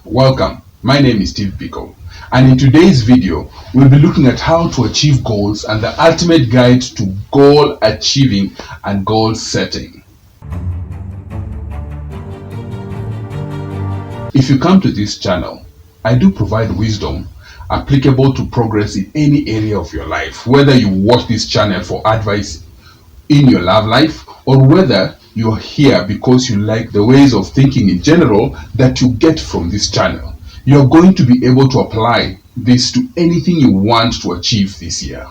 Welcome, my name is Steve Pico, and in today's video we'll be looking at how to achieve goals and the ultimate guide to goal achieving and goal setting. If you come to this channel, I do provide wisdom applicable to progress in any area of your life, whether you watch this channel for advice in your love life or whether you're here because you like the ways of thinking in general that you get from this channel. You're going to be able to apply this to anything you want to achieve this year.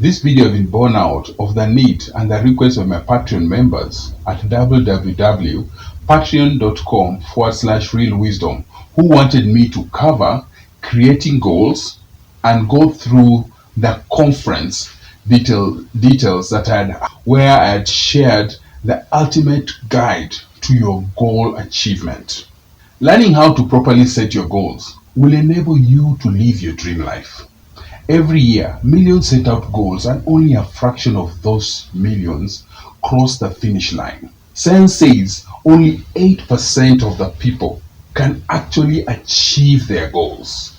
This video has been born out of the need and the request of my Patreon members at www.patreon.com/realwisdom who wanted me to cover creating goals and go through the conference details where I had shared the ultimate guide to your goal achievement. Learning how to properly set your goals will enable you to live your dream life. Every year, millions set out goals and only a fraction of those millions cross the finish line. Science says only 8% of the people can actually achieve their goals.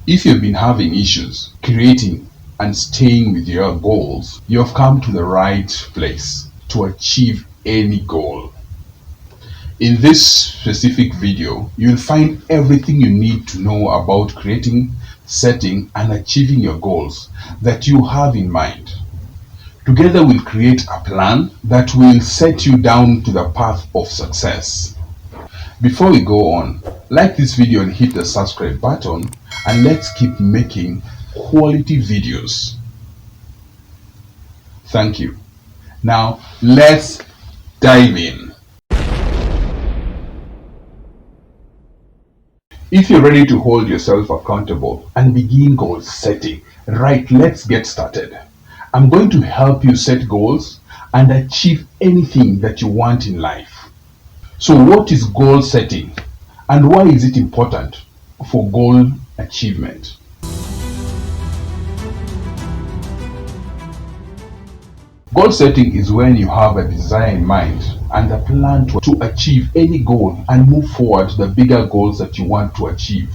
If you've been having issues creating and staying with your goals, you have come to the right place to achieve any goal. In this specific video, you'll find everything you need to know about creating, setting, and achieving your goals that you have in mind. Together we'll create a plan that will set you down to the path of success. Before we go on, like this video and hit the subscribe button, and let's keep making quality videos. Thank you. Now let's dive in. If you're ready to hold yourself accountable and begin goal setting, right, let's get started. I'm going to help you set goals and achieve anything that you want in life. So what is goal setting and why is it important for goal achievement? Goal setting is when you have a desire in mind and a plan to achieve any goal and move forward the bigger goals that you want to achieve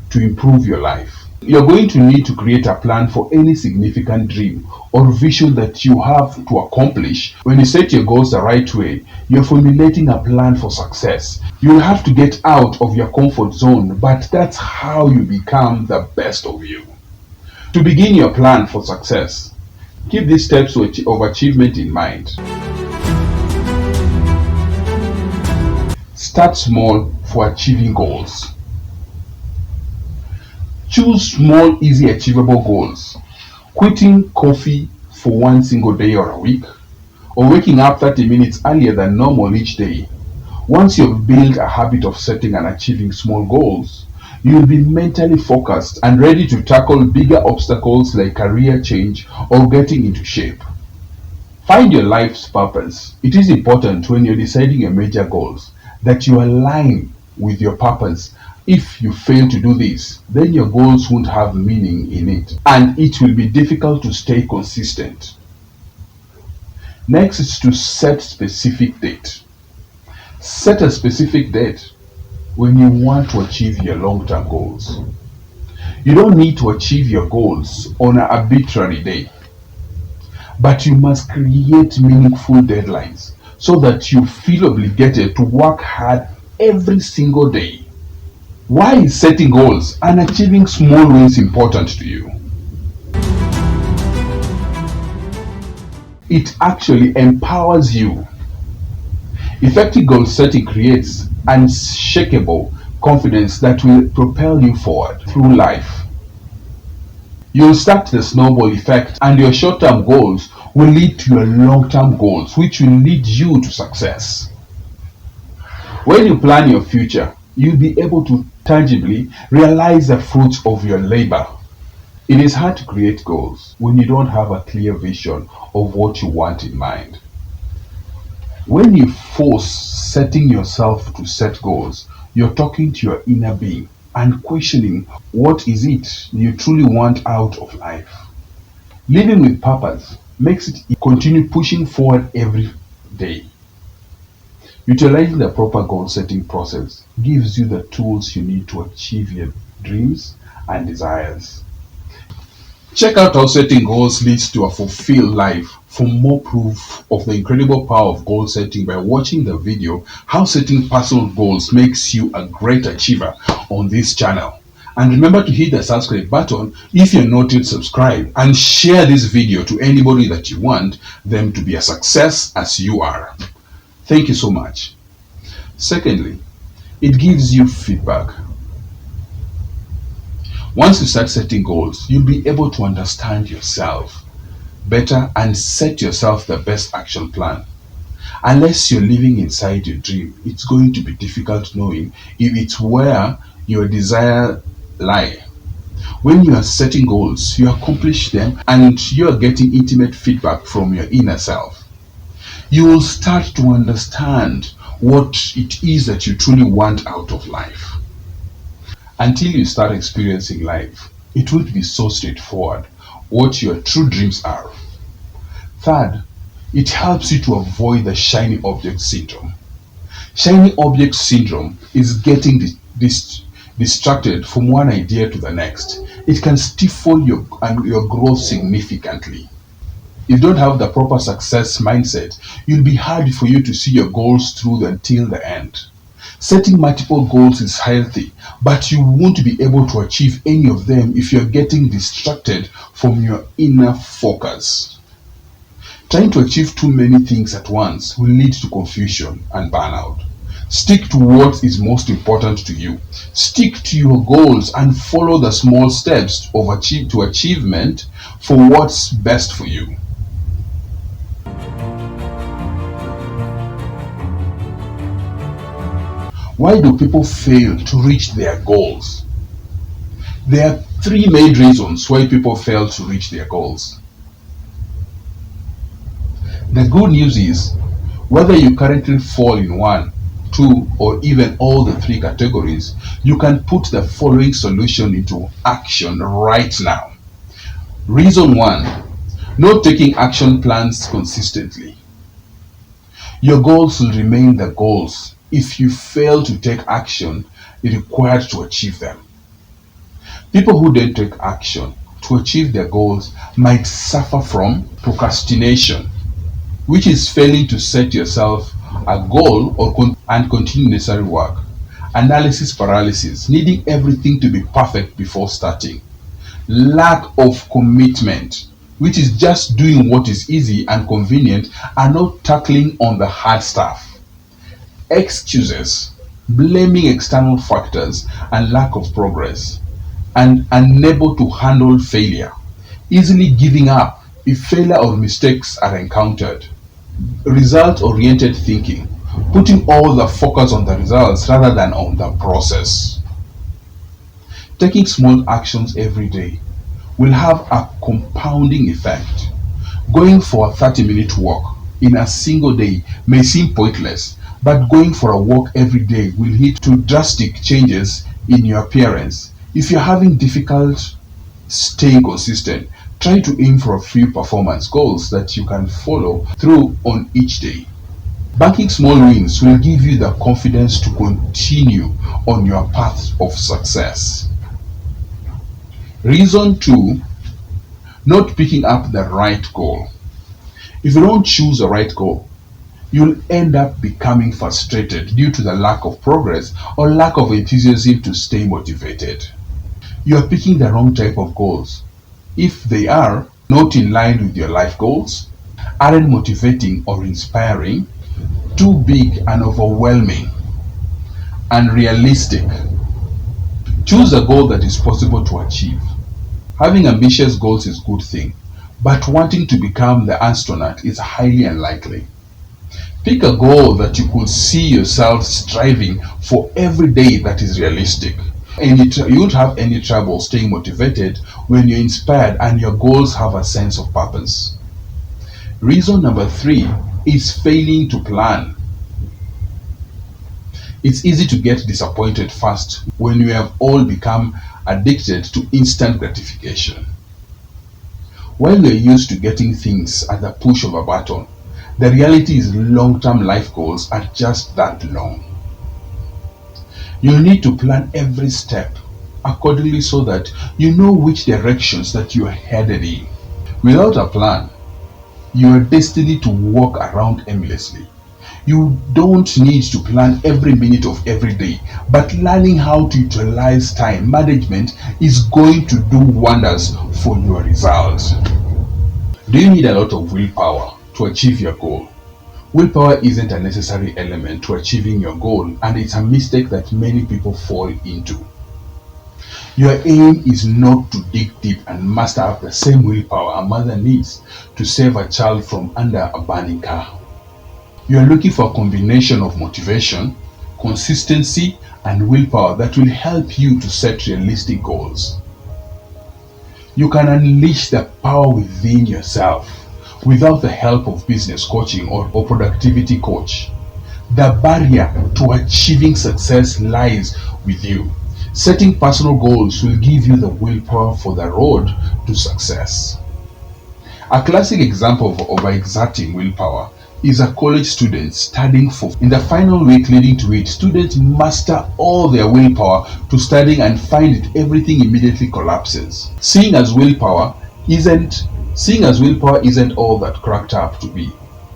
to improve your life. You're going to need to create a plan for any significant dream or vision that you have to accomplish. When you set your goals the right way, you're formulating a plan for success. You'll have to get out of your comfort zone, but that's how you become the best of you. To begin your plan for success, keep these steps of achievement in mind. Start small for achieving goals. Choose small, easy, achievable goals. Quitting coffee for one single day or a week, or waking up 30 minutes earlier than normal each day. Once you've built a habit of setting and achieving small goals, you'll be mentally focused and ready to tackle bigger obstacles like career change or getting into shape. Find your life's purpose. It is important when you're deciding your major goals that you align with your purpose. If you fail to do this, then your goals won't have meaning in it, and it will be difficult to stay consistent. Next is to set specific date. Set a specific date when you want to achieve your long-term goals. You don't need to achieve your goals on an arbitrary day, but you must create meaningful deadlines so that you feel obligated to work hard every single day. Why is setting goals and achieving small wins important to you? It actually empowers you. Effective goal setting creates unshakable confidence that will propel you forward through life. You'll start the snowball effect, and your short-term goals will lead to your long-term goals, which will lead you to success. When you plan your future, you'll be able to tangibly realize the fruits of your labor. It is hard to create goals when you don't have a clear vision of what you want in mind. When you force setting yourself to set goals, you're talking to your inner being and questioning what is it you truly want out of life. Living with purpose makes it continue pushing forward every day. Utilizing the proper goal setting process gives you the tools you need to achieve your dreams and desires. Check out how setting goals leads to a fulfilled life. For more proof of the incredible power of goal setting by watching the video How Setting Personal Goals Makes You a Great Achiever on this channel. And remember to hit the subscribe button if you're not yet subscribed, and share this video to anybody that you want them to be a success as you are. Thank you so much. Secondly, it gives you feedback. Once you start setting goals, you'll be able to understand yourself better and set yourself the best action plan. Unless you're living inside your dream, it's going to be difficult knowing if it's where your desire lie. When you are setting goals, you accomplish them and you are getting intimate feedback from your inner self. You will start to understand what it is that you truly want out of life. Until you start experiencing life, it won't be so straightforward what your true dreams are. Third, it helps you to avoid the shiny object syndrome. Shiny object syndrome is getting distracted from one idea to the next. It can stifle your growth significantly. If you don't have the proper success mindset, it'll be hard for you to see your goals through until the end. Setting multiple goals is healthy, but you won't be able to achieve any of them if you're getting distracted from your inner focus. Trying to achieve too many things at once will lead to confusion and burnout. Stick to what is most important to you. Stick to your goals and follow the small steps to achievement for what's best for you. Why do people fail to reach their goals? There are three main reasons why people fail to reach their goals. The good news is, whether you currently fall in one, two, or even all the three categories, you can put the following solution into action right now. Reason 1, not taking action plans consistently. Your goals will remain the goals if you fail to take action required to achieve them. People who don't take action to achieve their goals might suffer from procrastination, which is failing to set yourself a goal and continue necessary work. Analysis paralysis, needing everything to be perfect before starting. Lack of commitment, which is just doing what is easy and convenient and not tackling on the hard stuff. Excuses, blaming external factors and lack of progress, and unable to handle failure, easily giving up if failure or mistakes are encountered. Result-oriented thinking, putting all the focus on the results rather than on the process. Taking small actions every day will have a compounding effect. Going for a 30-minute walk in a single day may seem pointless, but going for a walk every day will lead to drastic changes in your appearance. If you're having difficulty staying consistent, try to aim for a few performance goals that you can follow through on each day. Banking small wins will give you the confidence to continue on your path of success. Reason 2, not picking up the right goal. If you don't choose the right goal, you'll end up becoming frustrated due to the lack of progress or lack of enthusiasm to stay motivated. You are picking the wrong type of goals. If they are not in line with your life goals, aren't motivating or inspiring, too big and overwhelming, unrealistic, choose a goal that is possible to achieve. Having ambitious goals is a good thing, but wanting to become the astronaut is highly unlikely. Pick a goal that you could see yourself striving for every day that is realistic. And you won't have any trouble staying motivated when you're inspired and your goals have a sense of purpose. Reason number 3 is failing to plan. It's easy to get disappointed fast when we have all become addicted to instant gratification. While we're used to getting things at the push of a button, The reality is long-term life goals are just that long. You'll need to plan every step accordingly so that you know which directions that you are headed in. Without a plan, you are destined to walk around aimlessly. You don't need to plan every minute of every day, but learning how to utilize time management is going to do wonders for your results. Do you need a lot of willpower to achieve your goal? Willpower isn't a necessary element to achieving your goal, and it's a mistake that many people fall into. Your aim is not to dig deep and muster up the same willpower a mother needs to save a child from under a burning car. You are looking for a combination of motivation, consistency, and willpower that will help you to set realistic goals. You can unleash the power within yourself without the help of business coaching or productivity coach. The barrier to achieving success lies with you. Setting personal goals will give you the willpower for the road to success. A classic example of exerting willpower is a college student studying for. In the final week leading to it, students muster all their willpower to studying and find that everything immediately collapses. Seeing as willpower isn't all that cracked up to be.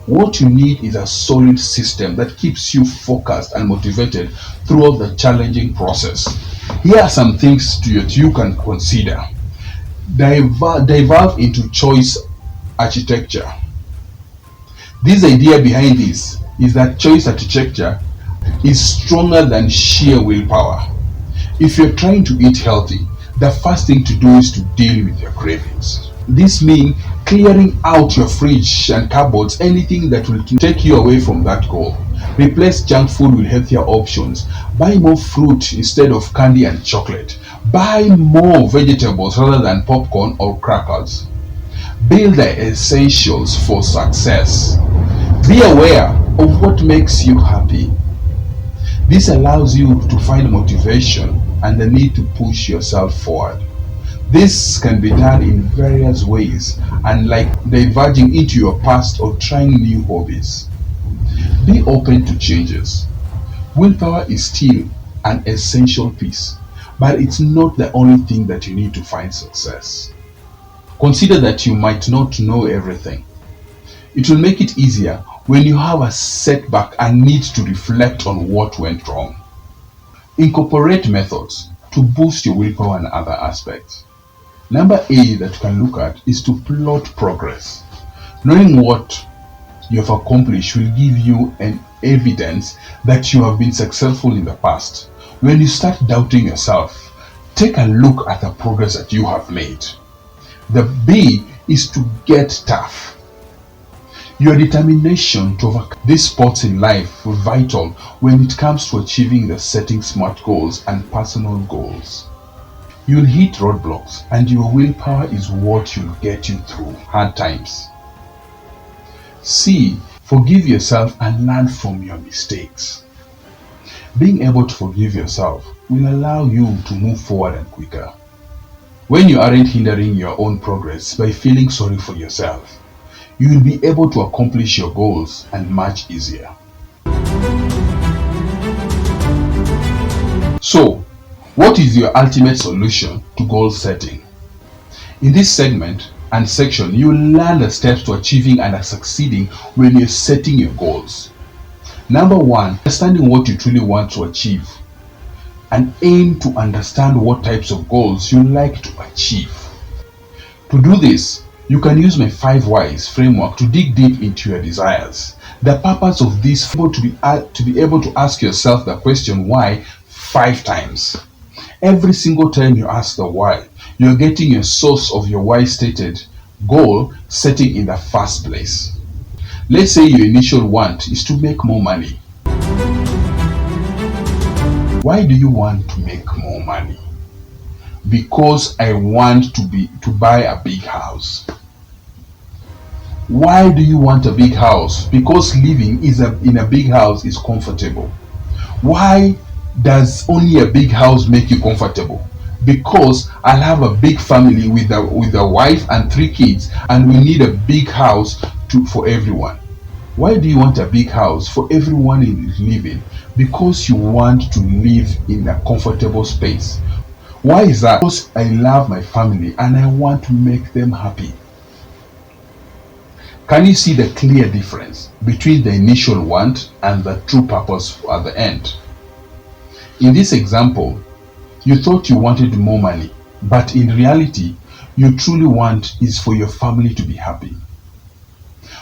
What you need is a solid system that keeps you focused and motivated throughout the challenging process. Here are some things that you can consider. Dive into choice architecture. This idea behind this is that choice architecture is stronger than sheer willpower. If you're trying to eat healthy, the first thing to do is to deal with your cravings. This means clearing out your fridge and cupboards, anything that will take you away from that goal. Replace junk food with healthier options. Buy more fruit instead of candy and chocolate. Buy more vegetables rather than popcorn or crackers. Build the essentials for success. Be aware of what makes you happy. This allows you to find motivation and the need to push yourself forward. This can be done in various ways, unlike diverging into your past or trying new hobbies. Be open to changes. Willpower is still an essential piece, but it's not the only thing that you need to find success. Consider that you might not know everything. It will make it easier when you have a setback and need to reflect on what went wrong. Incorporate methods to boost your willpower and other aspects. Number A that you can look at is to plot progress. Knowing what you have accomplished will give you an evidence that you have been successful in the past. When you start doubting yourself, take a look at the progress that you have made. The B is to get tough. Your determination to overcome these spots in life are vital when it comes to achieving the setting smart goals and personal goals. You'll hit roadblocks, and your willpower is what will get you through hard times. C. Forgive yourself and learn from your mistakes. Being able to forgive yourself will allow you to move forward and quicker. When you aren't hindering your own progress by feeling sorry for yourself, you will be able to accomplish your goals and much easier. So, what is your ultimate solution to goal setting? In this segment and section, you will learn the steps to achieving and succeeding when you're setting your goals. Number 1, understanding what you truly want to achieve, and aim to understand what types of goals you like to achieve. To do this, you can use my 5 whys framework to dig deep into your desires. The purpose of this is to be able to ask yourself the question why 5 times. Every single time you ask the why, you're getting a source of your why stated goal setting in the first place. Let's say your initial want is to make more money. Why do you want to make more money? Because I want to buy a big house. Why do you want a big house? Because living in a big house is comfortable. Why does only a big house make you comfortable? Because I'll have a big family with a wife and 3 kids, and we need a big house for everyone. Why do you want a big house for everyone in living? Because you want to live in a comfortable space. Why is that? Because I love my family and I want to make them happy. Can you see the clear difference between the initial want and the true purpose at the end? In this example, you thought you wanted more money, but in reality, you truly want is for your family to be happy.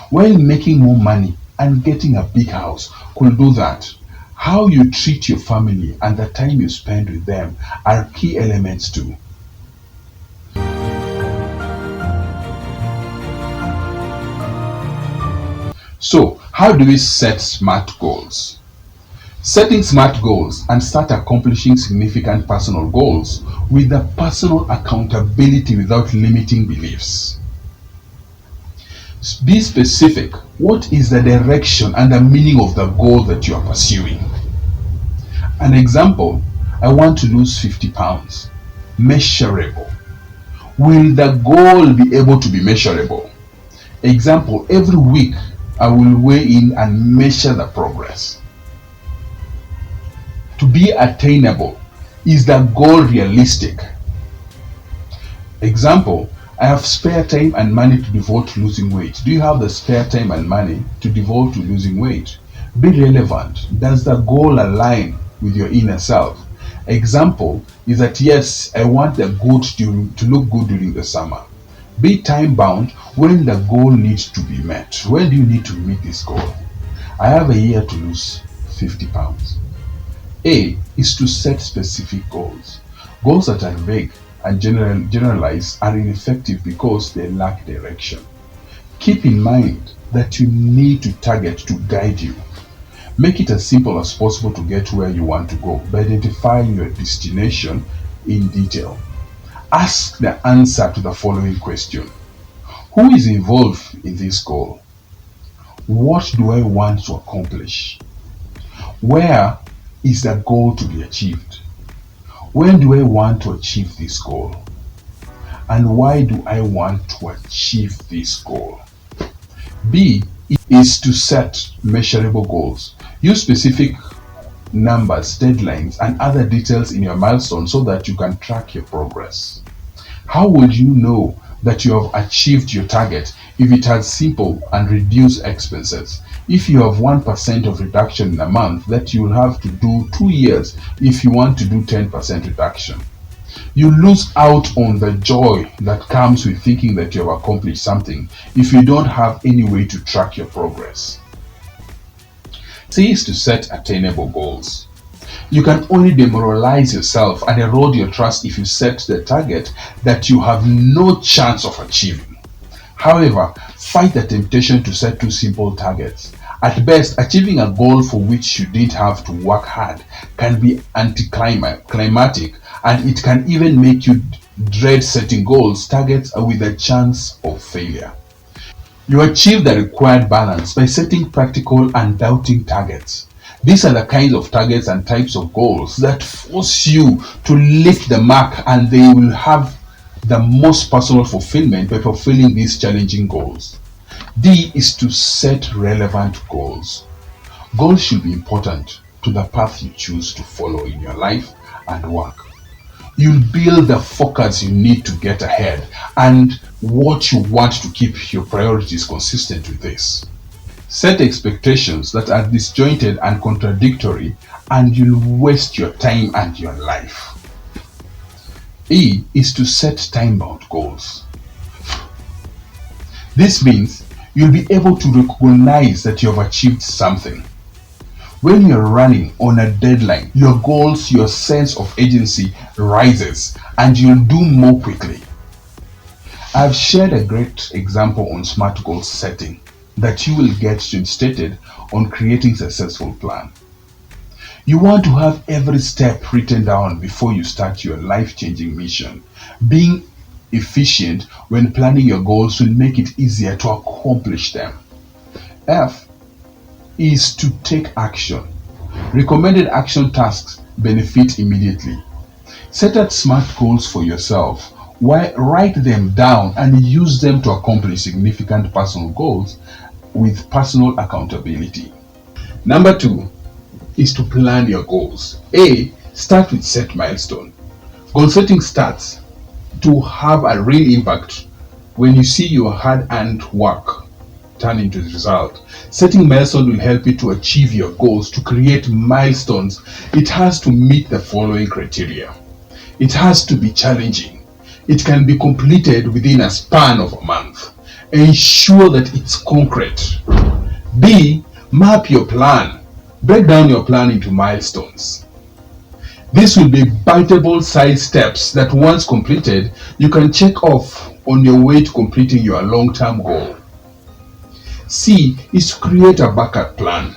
While making more money and getting a big house could do that, how you treat your family and the time you spend with them are key elements too. So, how do we set SMART goals? Setting SMART goals and start accomplishing significant personal goals with the personal accountability without limiting beliefs. Be specific. What is the direction and the meaning of the goal that you are pursuing? An example, I want to lose 50 pounds. Measurable. Will the goal be able to be measurable? Example, every week I will weigh in and measure the progress. To be attainable, is the goal realistic? Example, I have spare time and money to devote to losing weight. Do you have the spare time and money to devote to losing weight? Be relevant. Does the goal align with your inner self? Example is that yes, I want the good to look good during the summer. Be time bound when the goal needs to be met. When do you need to meet this goal? I have a year to lose 50 pounds. A is to set specific goals. Goals that are vague and generalized are ineffective because they lack direction. Keep in mind that you need to target to guide you. Make it as simple as possible to get where you want to go by identifying your destination in detail. Ask the answer to the following question. Who is involved in this goal? What do I want to accomplish? Where is the goal to be achieved? When do I want to achieve this goal? And why do I want to achieve this goal? B is to set measurable goals. Use specific numbers, deadlines, and other details in your milestones so that you can track your progress. How would you know that you have achieved your target if it has simple and reduced expenses? If you have 1% of reduction in a month, that you will have to do 2 years if you want to do 10% reduction. You lose out on the joy that comes with thinking that you have accomplished something if you don't have any way to track your progress. C is to set attainable goals. You can only demoralize yourself and erode your trust if you set the target that you have no chance of achieving. However, fight the temptation to set too simple targets. At best, achieving a goal for which you didn't have to work hard can be anticlimactic, and it can even make you dread setting goals, targets with a chance of failure. You achieve the required balance by setting practical and doubting targets. These are the kinds of targets and types of goals that force you to lift the mark, and they will have the most personal fulfillment by fulfilling these challenging goals. D is to set relevant goals. Goals should be important to the path you choose to follow in your life and work. You'll build the focus you need to get ahead and what you want to keep your priorities consistent with this. Set expectations that are disjointed and contradictory, and you'll waste your time and your life. E is to set time-bound goals. This means you'll be able to recognize that you have achieved something. When you're running on a deadline, your goals, your sense of agency rises, and you'll do more quickly. I've shared a great example on SMART goal setting that you will get instated on creating a successful plan. You want to have every step written down before you start your life-changing mission. Being efficient when planning your goals will make it easier to accomplish them. F is to take action. Recommended action tasks benefit immediately. Set out SMART goals for yourself. Write them down and use them to accomplish significant personal goals with personal accountability. Number 2 is to plan your goals. A. Start with set milestone. Goal setting starts to have a real impact when you see your hard-earned work turn into the result. Setting milestones will help you to achieve your goals. To create milestones, it has to meet the following criteria. It has to be challenging. It can be completed within a span of a month. Ensure that it's concrete. B. Map your plan. Break down your plan into milestones. This will be biteable side steps that once completed, you can check off on your way to completing your long-term goal. C is to create a backup plan.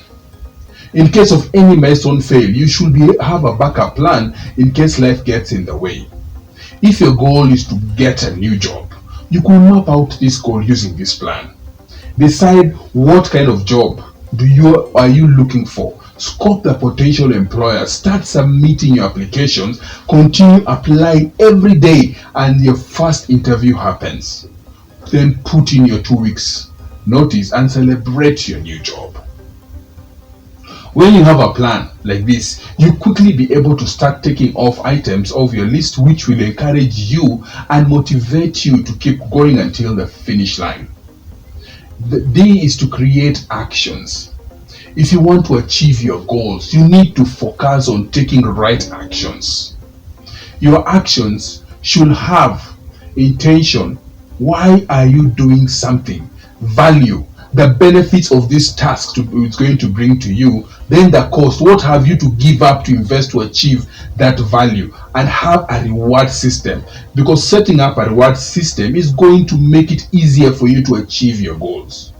In case of any milestone fail, you should have a backup plan in case life gets in the way. If your goal is to get a new job, you can map out this goal using this plan. Decide what kind of job are you looking for. Scope the potential employer. Start submitting your applications. Continue applying every day and your first interview happens. Then put in your 2 weeks notice and celebrate your new job. When you have a plan like this, you quickly be able to start taking off items off your list, which will encourage you and motivate you to keep going until the finish line. The D is to create actions. If you want to achieve your goals, you need to focus on taking right actions. Your actions should have intention. Why are you doing something? Value, the benefits of this task it's going to bring to you. Then the cost, what have you to give up to invest to achieve that value, and have a reward system, because setting up a reward system is going to make it easier for you to achieve your goals.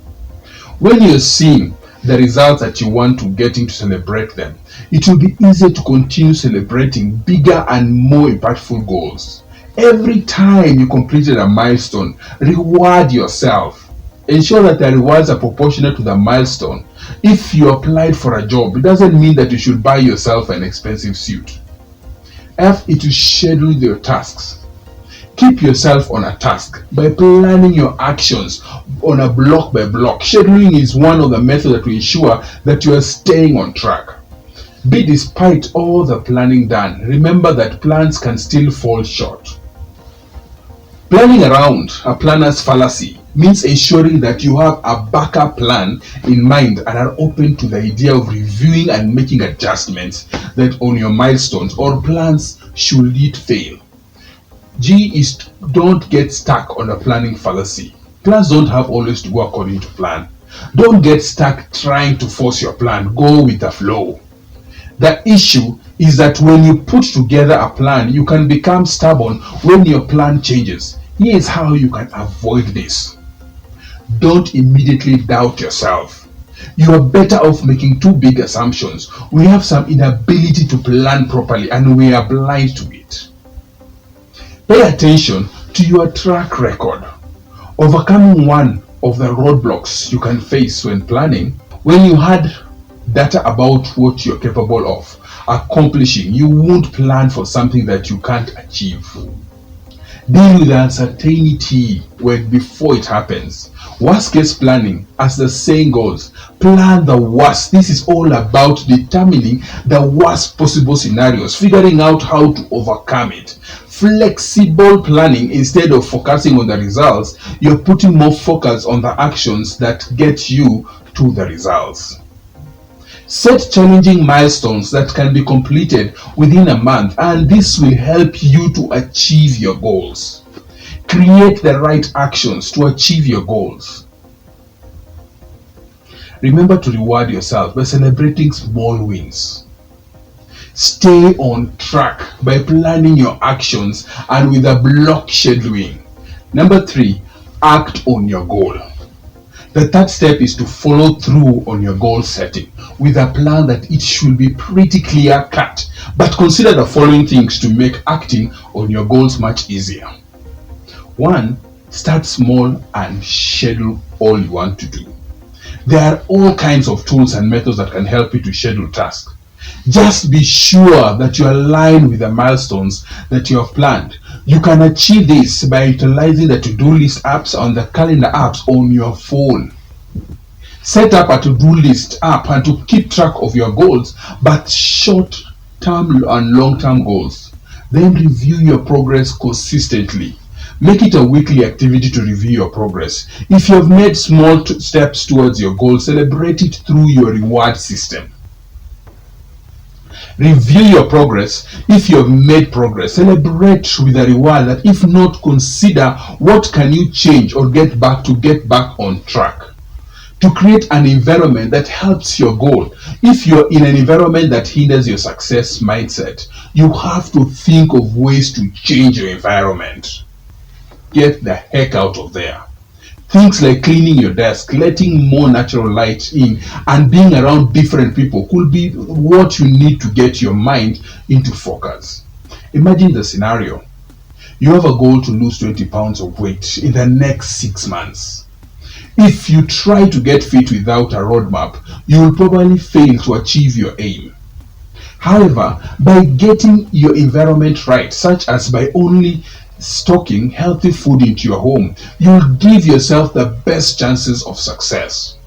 When you're seeing the results that you want to getting to celebrate them, it will be easier to continue celebrating bigger and more impactful goals. Every time you completed a milestone, reward yourself. Ensure that the rewards are proportionate to the milestone. If you applied for a job, it doesn't mean that you should buy yourself an expensive suit. F is to schedule your tasks. Keep yourself on a task by planning your actions on a block by block. Scheduling is one of the methods that will ensure that you are staying on track. B, despite all the planning done, remember that plans can still fall short. Planning around a planner's fallacy means ensuring that you have a backup plan in mind and are open to the idea of reviewing and making adjustments that on your milestones or plans should it fail. G is don't get stuck on a planning fallacy. Plans don't have always to go according to plan. Don't get stuck trying to force your plan. Go with the flow. The issue is that when you put together a plan, you can become stubborn when your plan changes. Here is how you can avoid this. Don't immediately doubt yourself. You are better off making too big assumptions. We have some inability to plan properly and we are blind to it. Pay attention to your track record. Overcoming one of the roadblocks you can face when planning, when you had data about what you're capable of accomplishing, you won't plan for something that you can't achieve. Deal with uncertainty before it happens. Worst case planning, as the saying goes, plan the worst. This is all about determining the worst possible scenarios, figuring out how to overcome it. Flexible planning, instead of focusing on the results, you're putting more focus on the actions that get you to the results. Set challenging milestones that can be completed within a month, and this will help you to achieve your goals. Create the right actions to achieve your goals. Remember to reward yourself by celebrating small wins. Stay on track by planning your actions and with a block scheduling. Number 3, act on your goal. The third step is to follow through on your goal setting with a plan that it should be pretty clear cut. But consider the following things to make acting on your goals much easier. 1, start small and schedule all you want to do. There are all kinds of tools and methods that can help you to schedule tasks. Just be sure that you align with the milestones that you have planned. You can achieve this by utilizing the to-do list apps on the calendar apps on your phone. Set up a to-do list app and to keep track of your goals, but short-term and long-term goals. Then review your progress consistently. Make it a weekly activity to review your progress. If you have made small steps towards your goal, celebrate it through your reward system. Review your progress. If you have made progress, celebrate with a reward that, if not, consider what can you change or get back on track. To create an environment that helps your goal. If you're in an environment that hinders your success mindset, you have to think of ways to change your environment. Get the heck out of there. Things like cleaning your desk, letting more natural light in, and being around different people could be what you need to get your mind into focus. Imagine the scenario. You have a goal to lose 20 pounds of weight in the next 6 months. If you try to get fit without a roadmap, you will probably fail to achieve your aim. However, by getting your environment right, such as by only stocking healthy food into your home, you will give yourself the best chances of success.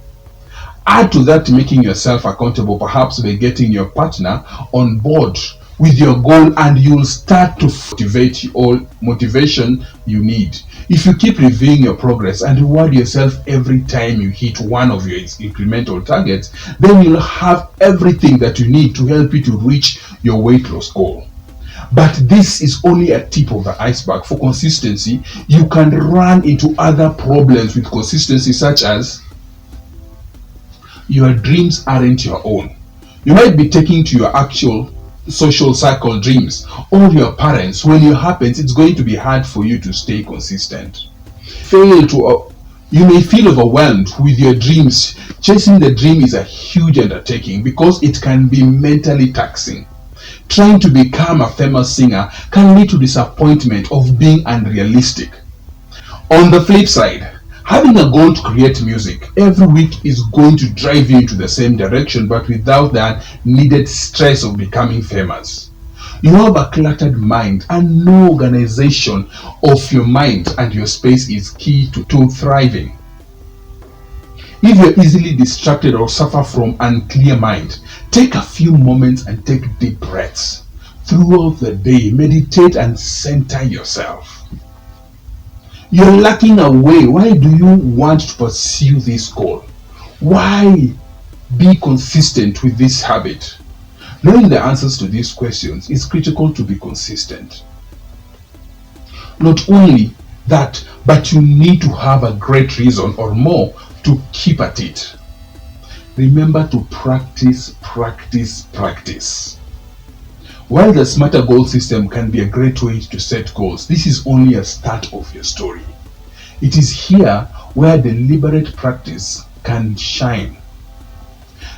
Add to that making yourself accountable, perhaps by getting your partner on board with your goal, and you'll start to motivate all motivation you need. If you keep reviewing your progress and reward yourself every time you hit one of your incremental targets, then you'll have everything that you need to help you to reach your weight loss goal. But this is only a tip of the iceberg. For consistency, you can run into other problems with consistency, such as your dreams aren't your own. You might be taking to your actual social circle dreams or your parents. When it happens, it's going to be hard for you to stay consistent. You may feel overwhelmed with your dreams. Chasing the dream is a huge undertaking because it can be mentally taxing. Trying to become a famous singer can lead to disappointment of being unrealistic. On the flip side, having a goal to create music every week is going to drive you into the same direction, but without that needed stress of becoming famous. You have a cluttered mind, and no organization of your mind and your space is key to thriving. If you're easily distracted or suffer from unclear mind, take a few moments and take deep breaths. Throughout the day, meditate and center yourself. You're lacking a way. Why do you want to pursue this goal? Why be consistent with this habit? Knowing the answers to these questions is critical to be consistent. Not only that, but you need to have a great reason or more to keep at it. Remember to practice. While the smarter goal system can be a great way to set goals, this is only a start of your story. It is here where deliberate practice can shine.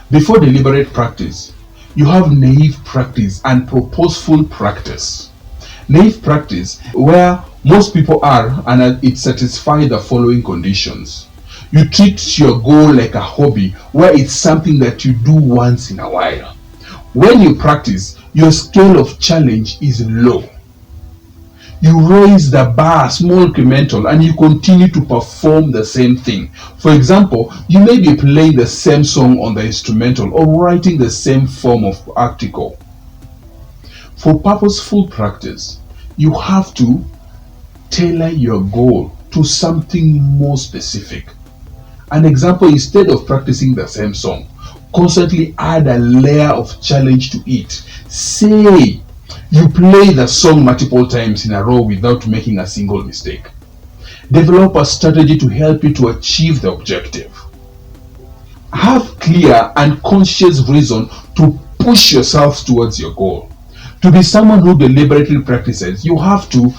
Before deliberate practice, you have naive practice and purposeful practice. Naive practice, where most people are, and it satisfies the following conditions. You treat your goal like a hobby, where it's something that you do once in a while. When you practice, your scale of challenge is low. You raise the bar, small incremental, and you continue to perform the same thing. For example, you may be playing the same song on the instrumental or writing the same form of article. For purposeful practice, you have to tailor your goal to something more specific. An example, instead of practicing the same song, constantly add a layer of challenge to it. Say you play the song multiple times in a row without making a single mistake. Develop a strategy to help you to achieve the objective. Have clear and conscious reason to push yourself towards your goal. To be someone who deliberately practices, you have to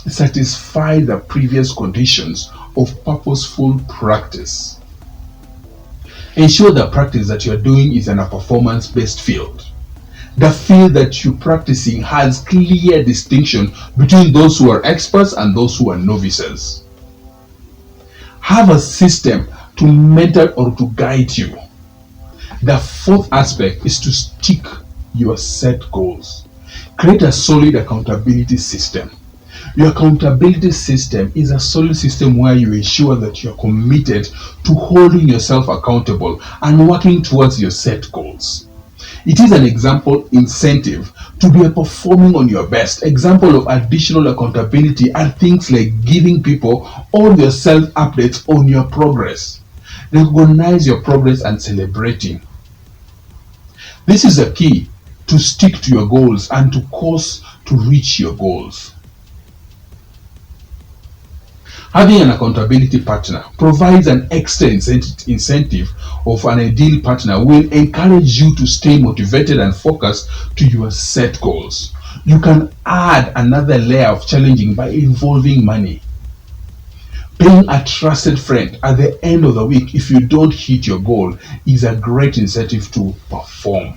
satisfy the previous conditions of purposeful practice. Ensure the practice that you are doing is in a performance-based field. The field that you're practicing has clear distinction between those who are experts and those who are novices. Have a system to mentor or to guide you. The fourth aspect is to stick your set goals. Create a solid accountability system. Your accountability system is a solid system where you ensure that you're committed to holding yourself accountable and working towards your set goals. It is an example incentive to be performing on your best. Example of additional accountability are things like giving people all your self updates on your progress. Recognize your progress and celebrating. This is a key to stick to your goals and to cause to reach your goals. Having an accountability partner provides an extra incentive of an ideal partner will encourage you to stay motivated and focused to your set goals. You can add another layer of challenging by involving money. Paying a trusted friend at the end of the week if you don't hit your goal is a great incentive to perform.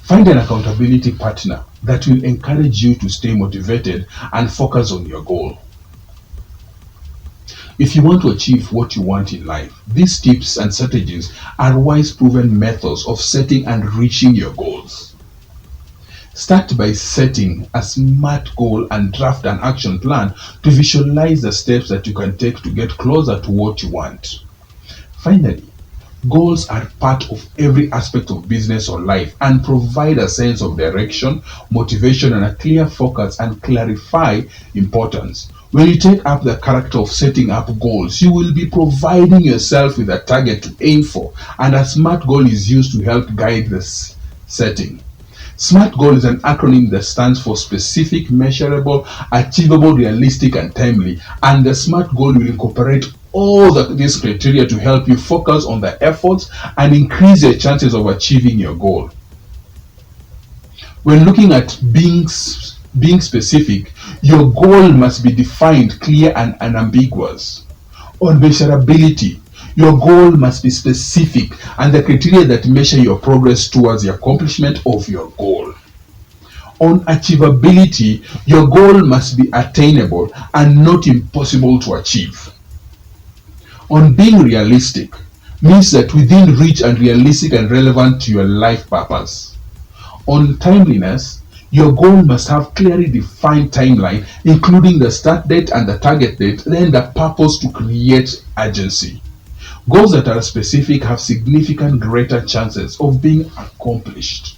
Find an accountability partner that will encourage you to stay motivated and focus on your goal. If you want to achieve what you want in life, these tips and strategies are wise proven methods of setting and reaching your goals. Start by setting a SMART goal and draft an action plan to visualize the steps that you can take to get closer to what you want. Finally, goals are part of every aspect of business or life and provide a sense of direction, motivation, and a clear focus and clarify importance. When you take up the character of setting up goals, you will be providing yourself with a target to aim for, and a SMART goal is used to help guide this setting. SMART goal is an acronym that stands for specific, measurable, achievable, realistic, and timely, and the SMART goal will incorporate all these criteria to help you focus on the efforts and increase your chances of achieving your goal. When looking at being specific, your goal must be defined, clear, and unambiguous. On measurability, your goal must be specific and the criteria that measure your progress towards the accomplishment of your goal. On achievability, your goal must be attainable and not impossible to achieve. On being realistic, means that within reach and realistic and relevant to your life purpose. On timeliness, your goal must have clearly defined timeline, including the start date and the target date, then the purpose to create urgency. Goals that are specific have significant greater chances of being accomplished.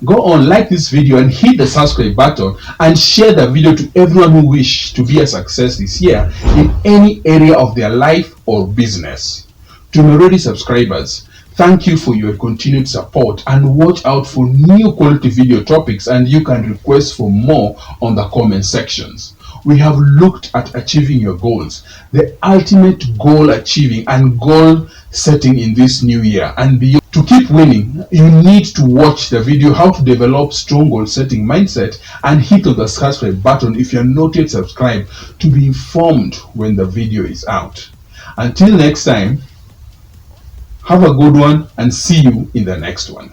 Go on, like this video and hit the subscribe button and share the video to everyone who wish to be a success this year in any area of their life or business. To my already subscribers, thank you for your continued support and watch out for new quality video topics, and you can request for more on the comment sections. We have looked at achieving your goals, the ultimate goal achieving and goal setting in this new year and beyond. To keep winning, you need to watch the video how to develop strong goal setting mindset and hit on the subscribe button if you're not yet subscribed to be informed when the video is out. Until next time, have a good one and see you in the next one.